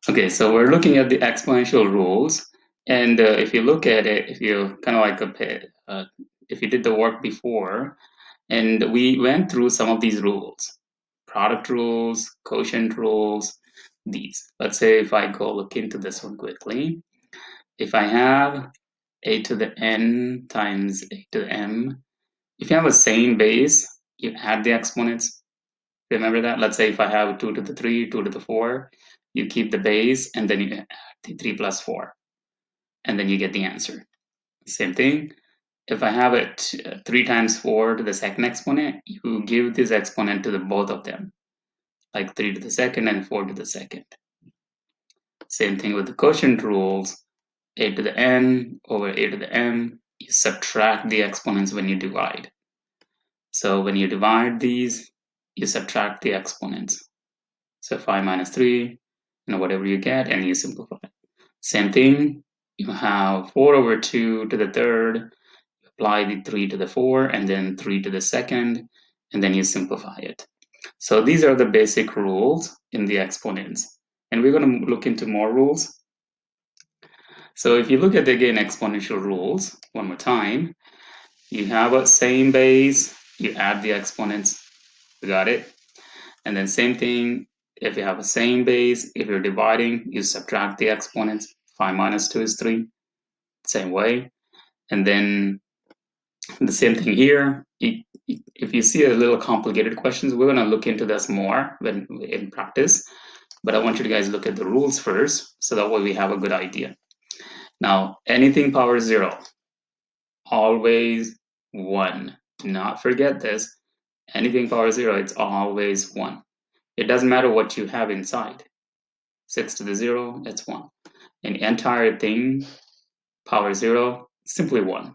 Okay, so we're looking at the exponential rules, and if you look at it, if you kind of like if you did the work before, and we went through some of these rules, product rules, quotient rules, these. Let's say if I go look into this one quickly, if I have a to the n times a to the m, if you have a same base, you add the exponents. Remember that? Let's say if I have 2 to the 3, 2 to the 4, you keep the base and then you add the 3 plus 4, and then you get the answer. Same thing, if I have it 3 times 4 to the second exponent, you give this exponent to the both of them, like 3 to the second and 4 to the second. Same thing with the quotient rules, a to the n over a to the m, you subtract the exponents when you divide. So when you divide these, you subtract the exponents. So 5 minus 3, whatever you get, and you simplify. Same thing, you have 4 over 2 to the third, apply the 3 to the 4, and then 3 to the second, and then you simplify it. So these are the basic rules in the exponents. And we're going to look into more rules. So if you look at, again, exponential rules, one more time, you have a same base, you add the exponents, we got it? And then same thing, if you have a same base, if you're dividing, you subtract the exponents. 5 minus 2 is 3, same way. And then the same thing here. If you see a little complicated questions, we're going to look into this more when in practice. But I want you to guys look at the rules first, so that way we have a good idea. Now, anything power 0, always 1. Do not forget this. Anything power 0, it's always 1. It doesn't matter what you have inside. 6 to the 0, it's 1. And the entire thing, power 0, simply 1. You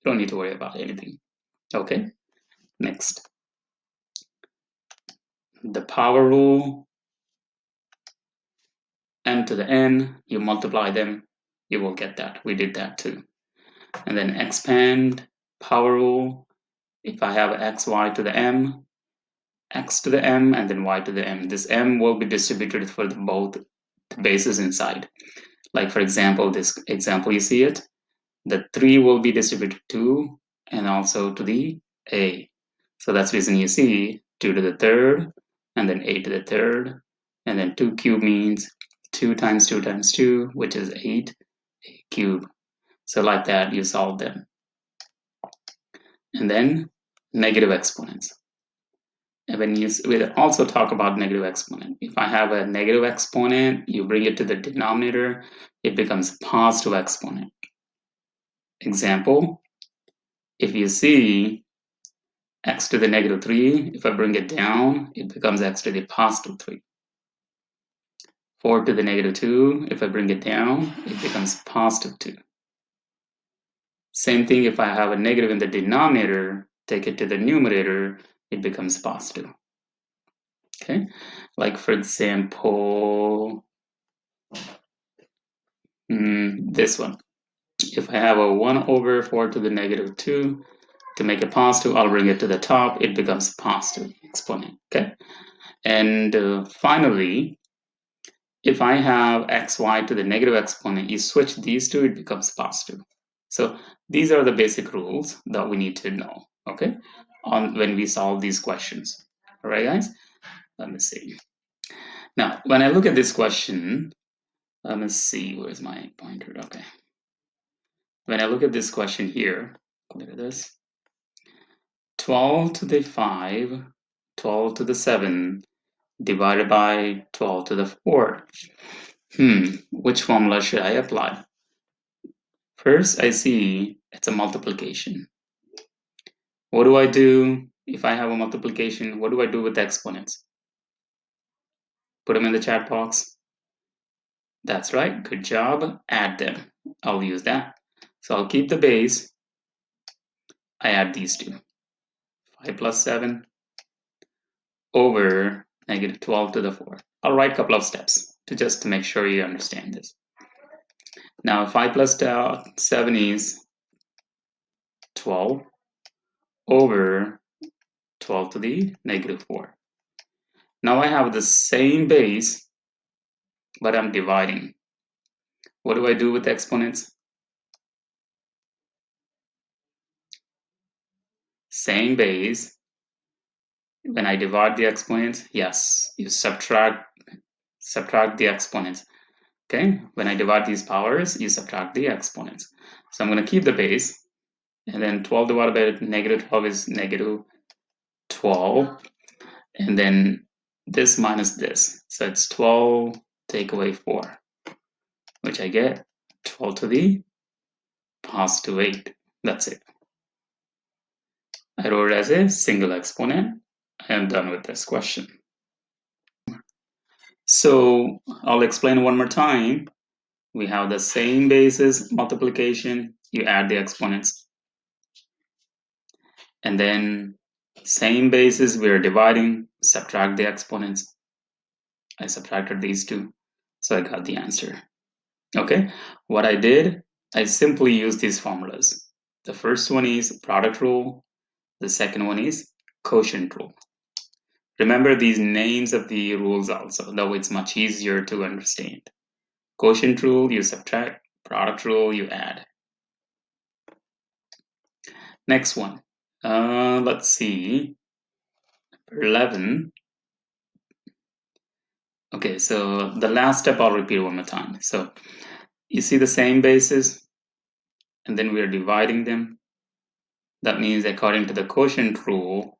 don't need to worry about anything. Okay, next. The power rule, n to the n, you multiply them, you will get that. We did that too. And then expand, power rule, if I have xy to the m, x to the m, and then y to the m, this m will be distributed for both bases inside. Like for example, this example, you see it, the 3 will be distributed to and also to the a. So that's the reason you see 2 to the third, and then a to the third, and then 2 cube means 2 times 2 times 2, which is 8 a cube. So like that, you solve them. And then negative exponents. And when we'll also talk about negative exponent. If I have a negative exponent, you bring it to the denominator, it becomes positive exponent. Example, if you see x to the negative 3, if I bring it down, it becomes x to the positive 3. 4 to the negative 2, if I bring it down, it becomes positive 2. Same thing, if I have a negative in the denominator, take it to the numerator, it becomes positive. Okay, like for example, this one. If I have a 1 over 4 to the negative 2, to make it positive, I'll bring it to the top, it becomes positive exponent. Okay, and finally, if I have xy to the negative exponent, you switch these two, it becomes positive. So these are the basic rules that we need to know, okay, on when we solve these questions. All right, guys? Let me see. Now, when I look at this question, let me see, where's my pointer? Okay. When I look at this question here, look at this. 12 to the 5, 12 to the 7, divided by 12 to the 4. Which formula should I apply? First, I see it's a multiplication. What do I do if I have a multiplication? What do I do with the exponents? Put them in the chat box. That's right, good job. Add them. I'll use that. So I'll keep the base. I add these two. 5 plus 7 over negative 12 to the 4. I'll write a couple of steps to make sure you understand this. Now 5 plus 7 is 12 over 12 to the negative 4. Now I have the same base, but I'm dividing. What do I do with exponents? Same base. When I divide the exponents, yes, you subtract the exponents. Okay, when I divide these powers, you subtract the exponents. So I'm going to keep the base, and then 12 divided by negative 12 is negative 12, and then this minus this. So it's 12 take away 4, which I get 12 to the positive 8. That's it. I wrote it as a single exponent. I am done with this question. So I'll explain one more time. We have the same basis multiplication, you add the exponents. And then same basis, we're dividing, subtract the exponents. I subtracted these two, so I got the answer. Okay, what I did, I simply used these formulas. The first one is product rule, the second one is quotient rule. Remember these names of the rules also, though it's much easier to understand. Quotient rule, you subtract. Product rule, you add. Next one. Let's see. 11. Okay, so the last step I'll repeat one more time. So you see the same bases, and then we are dividing them. That means according to the quotient rule,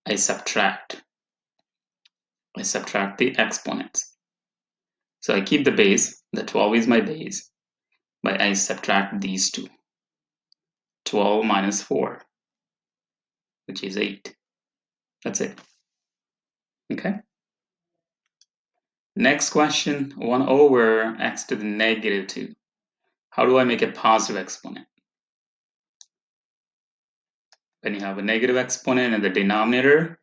I subtract the exponents. So I keep the base, the 12 is my base, but I subtract these two. 12 minus 4, which is 8. That's it. Okay. Next question, 1 over x to the negative 2. How do I make a positive exponent? When you have a negative exponent in the denominator,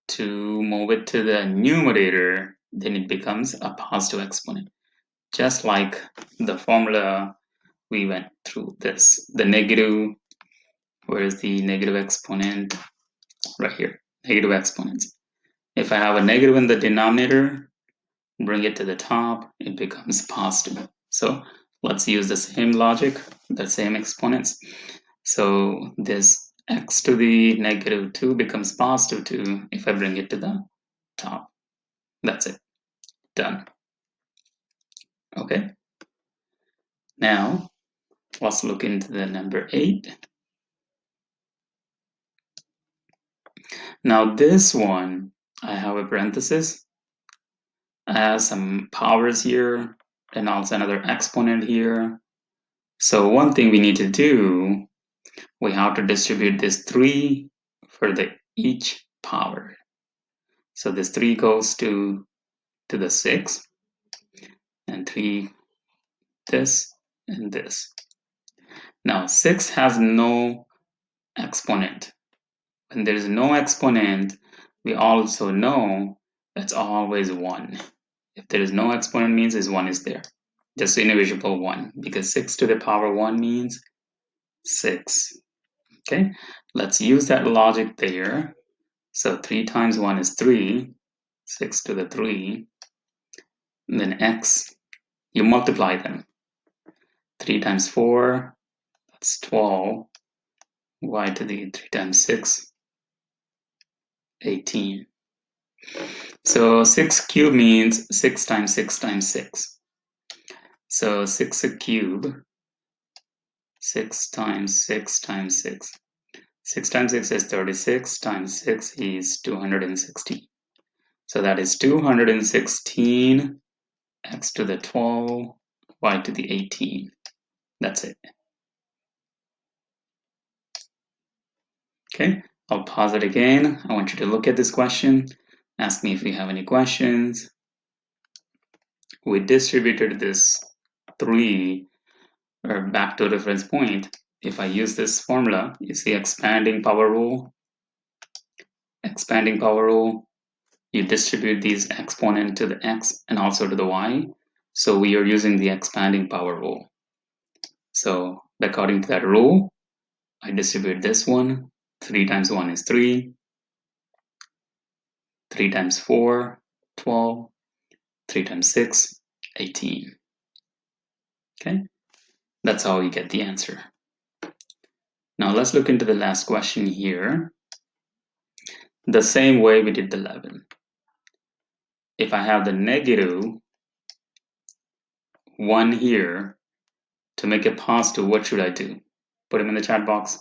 to move it to the numerator, then it becomes a positive exponent. Just like the formula we went through this. The negative, where is the negative exponent? Right here, negative exponents. If I have a negative in the denominator, bring it to the top, it becomes positive. So let's use the same logic, the same exponents. So this x to the negative 2 becomes positive 2 if I bring it to the top. That's it. Done. Okay. Now, let's look into the number 8. Now this one, I have a parenthesis. I have some powers here and also another exponent here. So one thing we need to do, we have to distribute this 3 for the each power. So this 3 goes to the 6, and 3 this and this. Now 6 has no exponent. When there is no exponent, we also know it's always 1. If there is no exponent, means is 1 is there. Just invisible 1, because 6 to the power 1 means 6. Okay, let's use that logic there. So 3 times 1 is 3, 6 to the 3, and then x, you multiply them. 3 times 4, that's 12, y to the 3 times 6, 18. So 6 cubed means 6 times 6 times 6. So 6 a cube, 6 times 6 times 6. 6 times 6 is 36, times 6 is 216. So that is 216 x to the 12, y to the 18. That's it. Okay, I'll pause it again. I want you to look at this question. Ask me if you have any questions. We distributed this 3 or back to a reference point. If I use this formula, you see expanding power rule. Expanding power rule, you distribute these exponent to the x and also to the y. So we are using the expanding power rule. So according to that rule, I distribute this one. 3 times 1 is 3. 3 times 4, 12. 3 times 6, 18. Okay, that's how you get the answer. Now let's look into the last question here. The same way we did the 11. If I have the negative 1 here, to make it positive, what should I do? Put them in the chat box.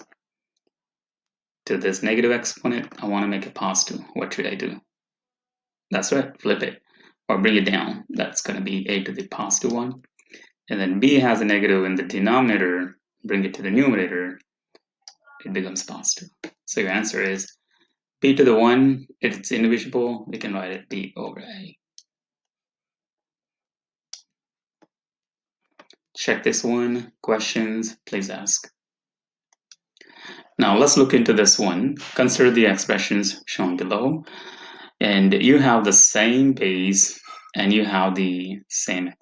To this negative exponent, I want to make it positive. What should I do? That's right, flip it or bring it down. That's going to be a to the positive 1. And then b has a negative in the denominator, bring it to the numerator, it becomes positive. So your answer is b to the 1. If it's indivisible, we can write it b over a. Check this one. Questions, please ask. Now let's look into this one. Consider the expressions shown below. And you have the same base and you have the same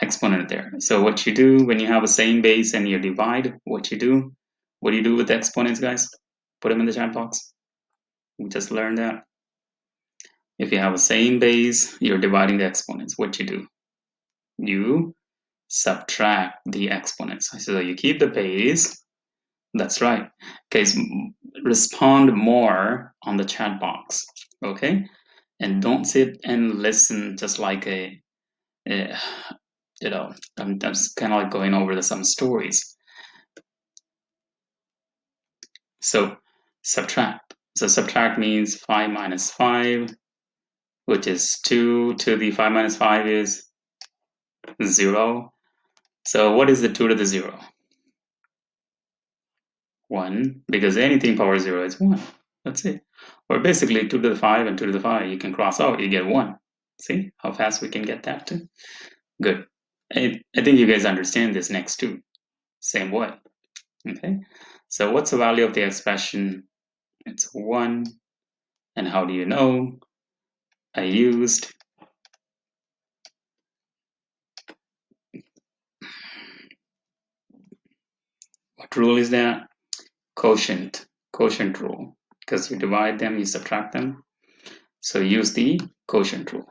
exponent there. So what you do when you have a same base and you divide, what do you do with the exponents, guys? Put them in the chat box. We just learned that. If you have a same base, you're dividing the exponents. What you do? You subtract the exponents. So you keep the base. That's right. Okay, so respond more on the chat box. Okay, and don't sit and listen just like I'm just kind of like going over some stories. So subtract. So subtract means 5 minus 5, which is 2 to the 5 minus 5 is 0. So what is the 2 to the 0? 1, because anything power 0 is 1. That's it. Or basically 2 to the 5 and 2 to the 5, you can cross out, you get 1. See how fast we can get that too? Good. I think you guys understand this next too. Same way. Okay. So what's the value of the expression? It's 1. And how do you know? I used what rule is that? Quotient rule. Because you divide them, you subtract them. So use the quotient rule.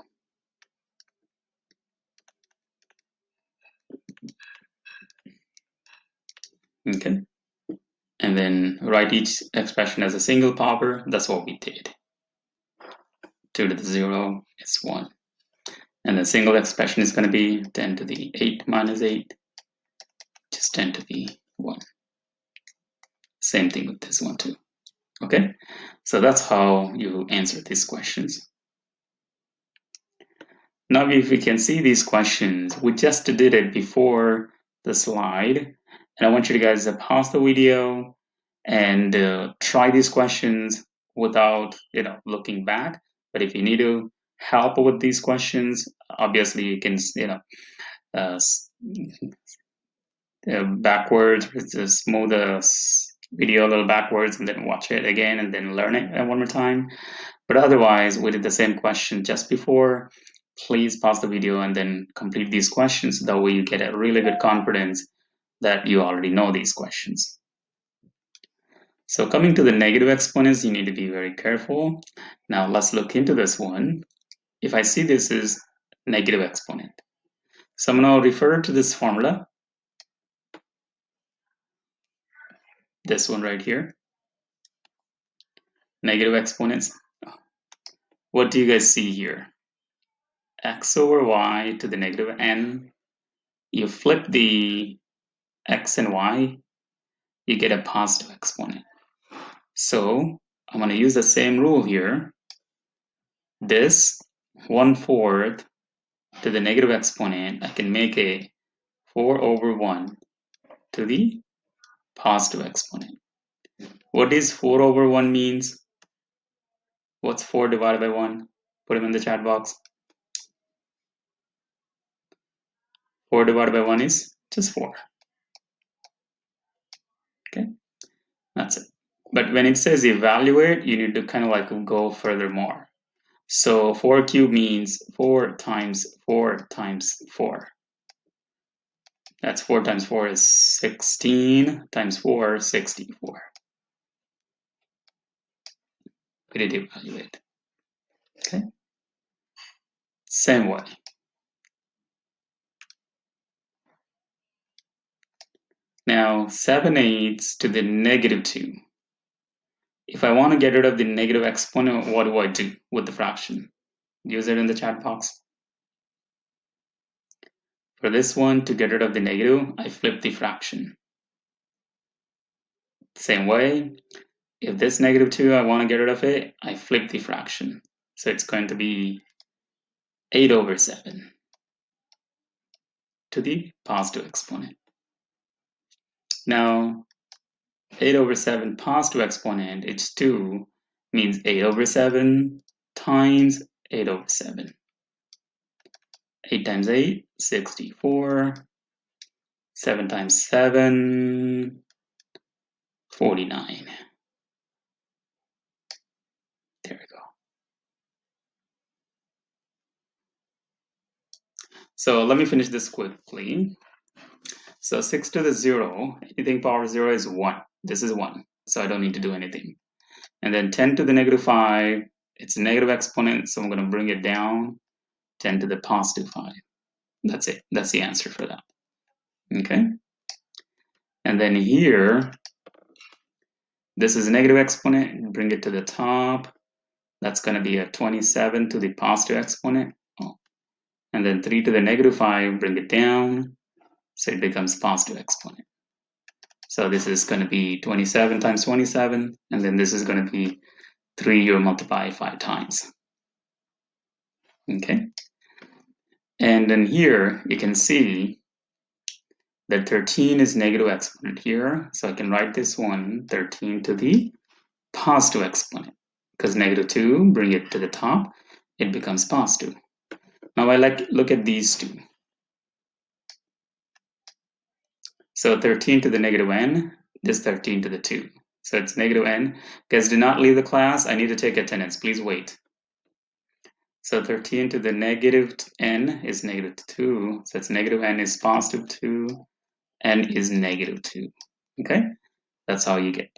Okay. And then write each expression as a single power. That's what we did. 2 to the 0 is 1. And the single expression is going to be 10 to the 8 minus 8, just 10 to the 1. Same thing with this one too. Okay, so that's how you answer these questions. Now if we can see these questions, we just did it before the slide, and I want you guys to pause the video and try these questions without looking back. But if you need to help with these questions, obviously you can backwards, just move the video a little backwards and then watch it again and then learn it one more time. But otherwise, we did the same question just before. Please pause the video and then complete these questions. That way you get a really good confidence that you already know these questions. So coming to the negative exponents, you need to be very careful. Now let's look into this one. If I see this is negative exponent, so I'm going to refer to this formula. This one right here. Negative exponents. What do you guys see here? X over y to the negative n. You flip the x and y, you get a positive exponent. So I'm going to use the same rule here. This 1/4 to the negative exponent, I can make a 4 over 1 to the positive exponent. What is 4 over 1 means? What's 4 divided by 1? Put them in the chat box. 4 divided by 1 is just 4. Okay, that's it. But when it says evaluate, you need to kind of like go furthermore. So 4 cubed means 4 times 4 times 4. That's 4 times 4 is 16 times 4, 64. We did evaluate. Okay. Same way. Now 7/8 to the negative 2. If I want to get rid of the negative exponent, what do I do with the fraction? Use it in the chat box. For this one, to get rid of the negative, I flip the fraction. Same way, if this negative 2, I want to get rid of it, I flip the fraction. So it's going to be 8/7 to the positive exponent. Now, 8/7 positive exponent, it's 2, means 8/7 times 8/7. 8 times 8, 64. 7 times 7, 49. There we go. So let me finish this quickly. So 6 to the 0, anything power 0 is 1. This is 1, so I don't need to do anything. And then 10 to the negative 5, it's a negative exponent, so I'm going to bring it down. 10 to the positive 5. That's it. That's the answer for that. Okay? And then here, this is a negative exponent. Bring it to the top. That's going to be a 27 to the positive exponent. Oh. And then 3 to the negative 5, bring it down. So it becomes positive exponent. So this is going to be 27 times 27. And then this is going to be 3 you multiply 5 times. Okay? And then here you can see that 13 is negative exponent here. So I can write this one 13 to the positive exponent. Because negative 2, bring it to the top, it becomes positive. Now I look at these two. So 13 to the negative n, this 13 to the 2. So it's negative n. Guys, do not leave the class. I need to take attendance. Please wait. So 13 to the negative n is negative 2. So it's negative n is positive 2. N is negative 2. Okay? That's how you get.